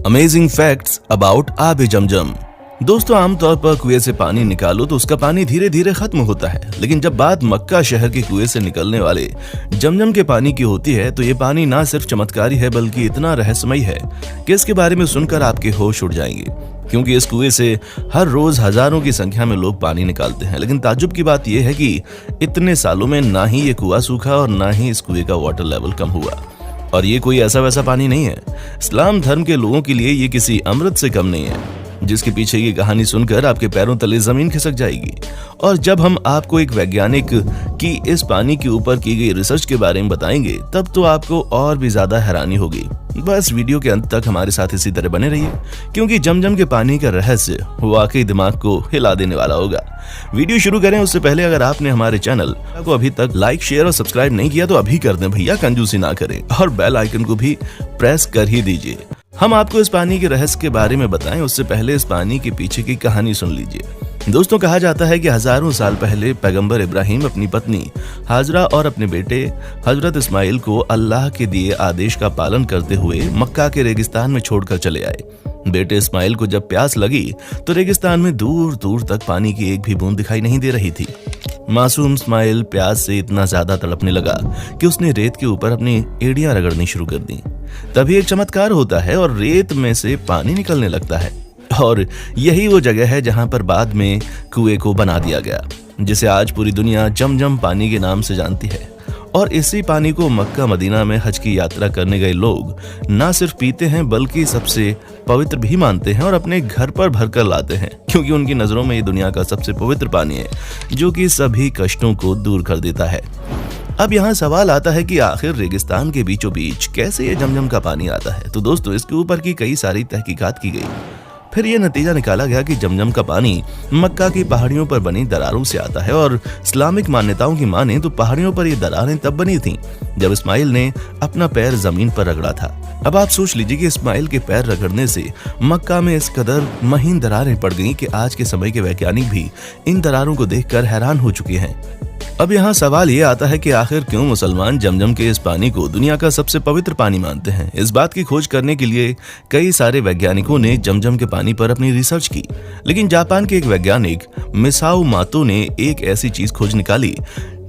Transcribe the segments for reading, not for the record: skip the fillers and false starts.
Amazing facts about आबे जमजम। दोस्तों, आमतौर पर कुएं से पानी निकालो तो उसका पानी धीरे धीरे खत्म होता है, लेकिन जब बात मक्का शहर के कुएं से निकलने वाले जमजम के पानी की होती है तो ये पानी ना सिर्फ चमत्कारी है बल्कि इतना रहस्यमय है कि इसके बारे में सुनकर आपके होश उड़ जाएंगे। क्योंकि इस कुएं से हर रोज हजारों की संख्या में लोग पानी निकालते हैं, लेकिन ताज्जुब की बात यह है कि इतने सालों में ना ही ये कुआं सूखा और ना ही इस कुएं का वाटर लेवल कम हुआ। और ये कोई ऐसा वैसा पानी नहीं है। इस्लाम धर्म के लोगों के लिए ये किसी अमृत से कम नहीं है, जिसके पीछे की कहानी सुनकर आपके पैरों तले जमीन खिसक जाएगी। और जब हम आपको एक वैज्ञानिक की इस पानी के ऊपर की गई रिसर्च के बारे में बताएंगे तब तो आपको और भी ज्यादा हैरानी होगी। बस वीडियो के अंत तक हमारे साथ इसी तरह बने रहिए, क्योंकि जमजम के पानी का रहस्य वाकई दिमाग को हिला देने वाला होगा। वीडियो शुरू करें उससे पहले अगर आपने हमारे चैनल को अभी तक लाइक, शेयर और सब्सक्राइब नहीं किया तो अभी कर दें भैया, कंजूसी ना करें, और बेल आइकन को भी प्रेस कर ही दीजिए। हम आपको इस पानी के रहस्य के बारे में बताएं उससे पहले इस पानी के पीछे की कहानी सुन लीजिए। दोस्तों, कहा जाता है कि हजारों साल पहले पैगंबर इब्राहिम अपनी पत्नी हाजरा और अपने बेटे हजरत इस्माइल को अल्लाह के दिए आदेश का पालन करते हुए मक्का के रेगिस्तान में छोड़कर चले आए। बेटे इस्माइल को जब प्यास लगी तो रेगिस्तान में दूर दूर तक पानी की एक भी बूंद दिखाई नहीं दे रही थी। मासूम इस्माइल प्यास से इतना ज्यादा तड़पने लगा कि उसने रेत के ऊपर अपनी एड़ियां रगड़नी शुरू कर दी। तभी एक चमत्कार होता है और रेत में से पानी निकलने लगता है, और यही वो जगह है जहां पर बाद में कुएं को बना दिया गया, जिसे आज पूरी दुनिया जमजम पानी के नाम से जानती है। और इसी पानी को मक्का मदीना में हज की यात्रा करने गए लोग ना सिर्फ पीते हैं बल्कि सबसे पवित्र भी मानते हैं और अपने घर पर भरकर लाते हैं, क्योंकि उनकी नजरों में ये दुनिया का सबसे पवित्र पानी है जो कि सभी कष्टों को दूर कर देता है। अब यहाँ सवाल आता है कि आखिर रेगिस्तान के बीचों बीच कैसे ये जमजम का पानी आता है। तो दोस्तों, इसके ऊपर की कई सारी तहकीकात की गई। फिर यह नतीजा निकाला गया कि जमजम का पानी मक्का की पहाड़ियों पर बनी दरारों से आता है, और इस्लामिक मान्यताओं की माने तो पहाड़ियों पर ये दरारें तब बनी थीं जब इस्माइल ने अपना पैर जमीन पर रगड़ा था। अब आप सोच लीजिए कि इस्माइल के पैर रगड़ने से मक्का में इस कदर महीन दरारें पड़ गईं कि आज के समय के वैज्ञानिक भी इन दरारों को देखकर हैरान हो चुके हैं। अब यहाँ सवाल ये आता है कि आखिर क्यों मुसलमान जमजम के इस पानी को दुनिया का सबसे पवित्र पानी मानते हैं। इस बात की खोज करने के लिए कई सारे वैज्ञानिकों ने जमजम के पानी पर अपनी रिसर्च की, लेकिन जापान के एक वैज्ञानिक मिसाओ मोतो ने एक ऐसी चीज खोज निकाली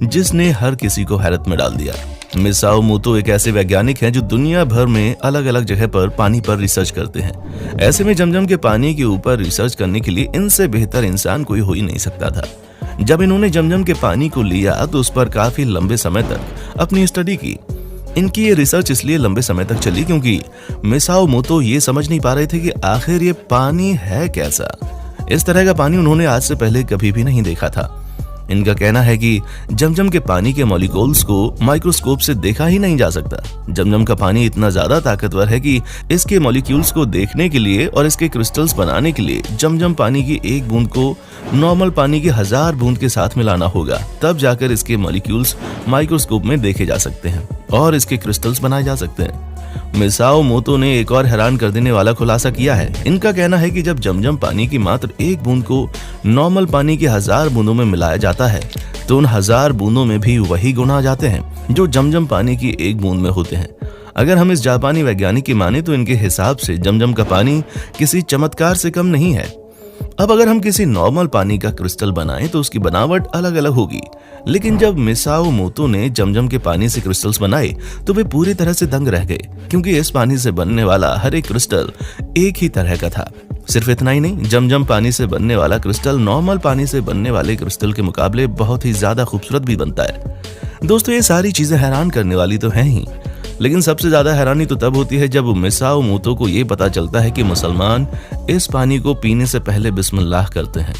जिसने हर किसी को हैरत में डाल दिया। मिसाओ मोतो एक ऐसे वैज्ञानिक हैं जो दुनिया भर में अलग अलग जगह पर पानी पर रिसर्च करते हैं। ऐसे में जमजम के पानी के ऊपर रिसर्च करने के लिए इनसे बेहतर इंसान कोई हो ही नहीं सकता था। जब इन्होंने जमजम के पानी को लिया तो उस पर काफी लंबे समय तक अपनी स्टडी की। इनकी ये रिसर्च इसलिए लंबे समय तक चली क्योंकि मिसाओ मोतो ये समझ नहीं पा रहे थे कि आखिर ये पानी है कैसा। इस तरह का पानी उन्होंने आज से पहले कभी भी नहीं देखा था। इनका कहना है कि जमजम के पानी के मॉलिक्यूल्स को माइक्रोस्कोप से देखा ही नहीं जा सकता। जमजम का पानी इतना ज्यादा ताकतवर है कि इसके मॉलिक्यूल्स को देखने के लिए और इसके क्रिस्टल्स बनाने के लिए जमजम पानी की एक बूंद को नॉर्मल पानी की 1000 बूंद के साथ मिलाना होगा, तब जाकर इसके मॉलिक्यूल्स माइक्रोस्कोप में देखे जा सकते हैं और इसके क्रिस्टल्स बनाए जा सकते हैं। मिसाओ मोतो ने एक और हैरान कर देने वाला खुलासा किया है। इनका कहना है कि जब जमजम पानी की मात्र एक बूंद को नॉर्मल पानी की 1000 बूंदों में मिलाया जाता है तो उन 1000 बूंदों में भी वही गुण आ जाते हैं जो जमजम पानी की एक बूंद में होते हैं। अगर हम इस जापानी वैज्ञानिक की माने तो इनके हिसाब से जमजम का पानी किसी चमत्कार से कम नहीं है। अब अगर हम किसी नॉर्मल पानी का क्रिस्टल बनाएं तो उसकी बनावट अलग अलग होगी, लेकिन जब मिसाओ मोतो ने जमजम के पानी से क्रिस्टल्स बनाए तो वे पूरी तरह से दंग रह गए, क्योंकि इस पानी से बनने वाला हर एक क्रिस्टल एक ही तरह का था। सिर्फ इतना ही नहीं, जमजम पानी से बनने वाला क्रिस्टल नॉर्मल पानी से बनने वाले क्रिस्टल के मुकाबले बहुत ही ज्यादा खूबसूरत भी बनता है। दोस्तों, ये सारी चीजें हैरान करने वाली तो हैं ही, लेकिन सबसे ज्यादा हैरानी तो तब होती है जब मिसाओ मोतो को ये पता चलता है कि मुसलमान इस पानी को पीने से पहले बिस्मिल्लाह करते हैं।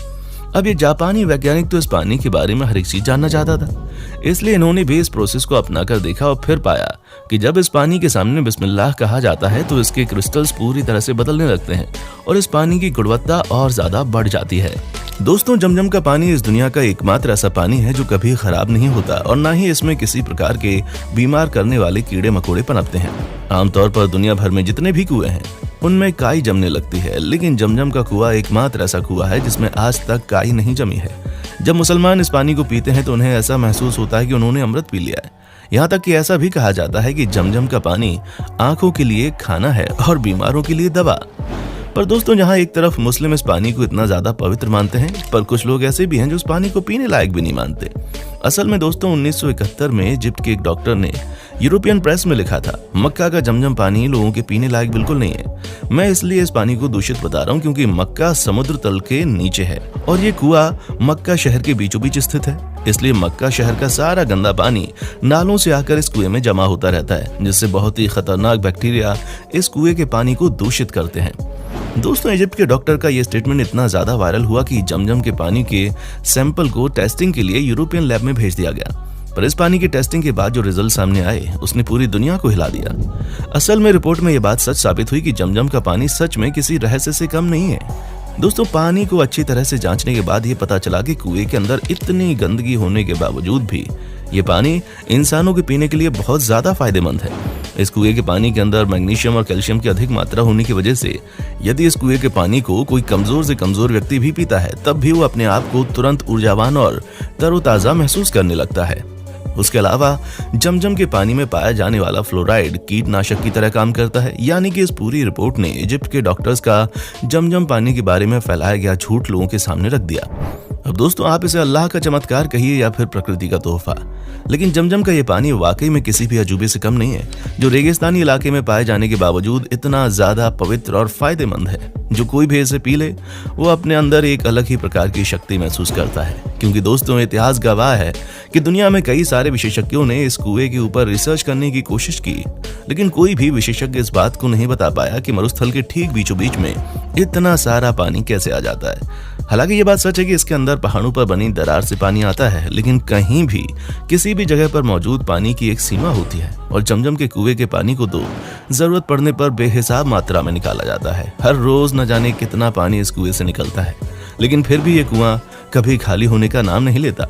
अब ये जापानी वैज्ञानिक तो इस पानी के बारे में हर एक चीज जानना चाहता था, इसलिए इन्होंने भी इस प्रोसेस को अपना कर देखा और फिर पाया कि जब इस पानी के सामने बिस्मिल्लाह कहा जाता है तो इसके क्रिस्टल्स पूरी तरह से बदलने लगते हैं और इस पानी की गुणवत्ता और ज्यादा बढ़ जाती है। दोस्तों, जमजम का पानी इस दुनिया का एकमात्र ऐसा पानी है जो कभी खराब नहीं होता और ना ही इसमें किसी प्रकार के बीमार करने वाले कीड़े मकोड़े पनपते हैं। आमतौर पर दुनिया भर में जितने भी कुएं हैं उनमें काई जमने लगती है। लेकिन जमजम का कुआं एकमात्र ऐसा कुआं है जिसमें आज तक काई नहीं जमी है। जब मुसलमान इस पानी को पीते हैं तो उन्हें ऐसा महसूस होता है कि उन्होंने अमृत पी लिया है। यहाँ तक कि ऐसा भी कहा जाता है कि जमजम का पानी आंखों के लिए खाना है और बीमारों के लिए दवा। पर दोस्तों, जहाँ एक तरफ मुस्लिम इस पानी को इतना ज्यादा पवित्र मानते हैं, पर कुछ लोग ऐसे भी हैं जो इस पानी को पीने लायक भी नहीं मानते। असल में दोस्तों, 1971 में इजिप्ट के एक डॉक्टर ने यूरोपियन प्रेस में लिखा था, मक्का का जमजम पानी लोगों के पीने लायक बिल्कुल नहीं है। मैं इसलिए इस पानी को दूषित बता रहा हूँ क्योंकि मक्का समुद्र तल के नीचे है और ये कुआं मक्का शहर के बीचों बीच स्थित है। इसलिए मक्का शहर का सारा गंदा पानी नालों से आकर इस कुएं में जमा होता रहता है, जिससे बहुत ही खतरनाक बैक्टीरिया इस कुएं के पानी को दूषित करते हैं। दोस्तों, इजिप्ट के डॉक्टर का यह स्टेटमेंट इतना ज्यादा वायरल हुआ कि जमजम के पानी के सैंपल को टेस्टिंग के लिए यूरोपियन लैब में भेज दिया गया। पर इस पानी की टेस्टिंग के बाद जो रिजल्ट सामने आए, उसने पूरी दुनिया को हिला दिया। असल में रिपोर्ट में यह बात सच साबित हुई कि जमजम का पानी सच में किसी रहस्य से कम नहीं है। दोस्तों, पानी को अच्छी तरह से जांचने के बाद ये पता चला कि कुएं के अंदर इतनी गंदगी होने के बावजूद भी ये पानी इंसानों के पीने के लिए बहुत ज्यादा फायदेमंद है। इस कुएं के पानी के अंदर मैग्नीशियम और कैल्शियम की अधिक मात्रा होने की वजह से यदि इस कुएं के पानी को कोई कमजोर से कमजोर व्यक्ति भी पीता है, तब भी वो अपने आप को तुरंत ऊर्जावान और तरोताजा महसूस करने लगता है। उसके अलावा जमजम के पानी में पाया जाने वाला फ्लोराइड कीटनाशक की तरह काम करता है। यानी कि इस पूरी रिपोर्ट ने इजिप्ट के डॉक्टर्स का जमजम पानी के बारे में फैलाया गया झूठ लोगों के सामने रख दिया। अब दोस्तों, आप इसे अल्लाह का चमत्कार कहिए या फिर प्रकृति का तोहफा, लेकिन जमजम का ये पानी वाकई में किसी भी अजूबे से कम नहीं है, जो रेगिस्तानी इलाके में पाए जाने के बावजूद इतना ज्यादा पवित्र और फायदेमंद है। जो कोई भी इसे पी ले, वो अपने अंदर एक अलग ही प्रकार की शक्ति महसूस करता है। क्योंकि दोस्तों, इतिहास गवाह है कि दुनिया में कई सारे विशेषज्ञों ने इस कुएं के ऊपर रिसर्च करने की कोशिश की, लेकिन कोई भी विशेषज्ञ इस बात को नहीं बता पाया कि मरुस्थल के ठीक बीचों बीच में इतना सारा पानी कैसे आ जाता है। हालांकि ये बात सच है कि इसके अंदर पहाड़ों पर बनी दरार से पानी आता है, लेकिन कहीं भी किसी भी जगह पर मौजूद पानी की एक सीमा होती है और जमजम के कुएं के पानी को तो जरूरत पड़ने पर बेहिसाब मात्रा में निकाला जाता है। हर रोज न जाने कितना पानी इस कुएं से निकलता है, लेकिन फिर भी ये कुआं कभी खाली होने का नाम नहीं लेता।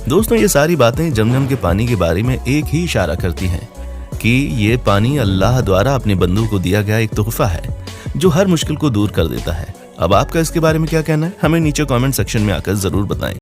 दोस्तों, ये सारी बातें जमजम के पानी के बारे में एक ही इशारा करती हैं कि ये पानी अल्लाह द्वारा अपने बंदों को दिया गया एक तोहफा है जो हर मुश्किल को दूर कर देता है। अब आपका इसके बारे में क्या कहना है, हमें नीचे कमेंट सेक्शन में आकर जरूर बताएं।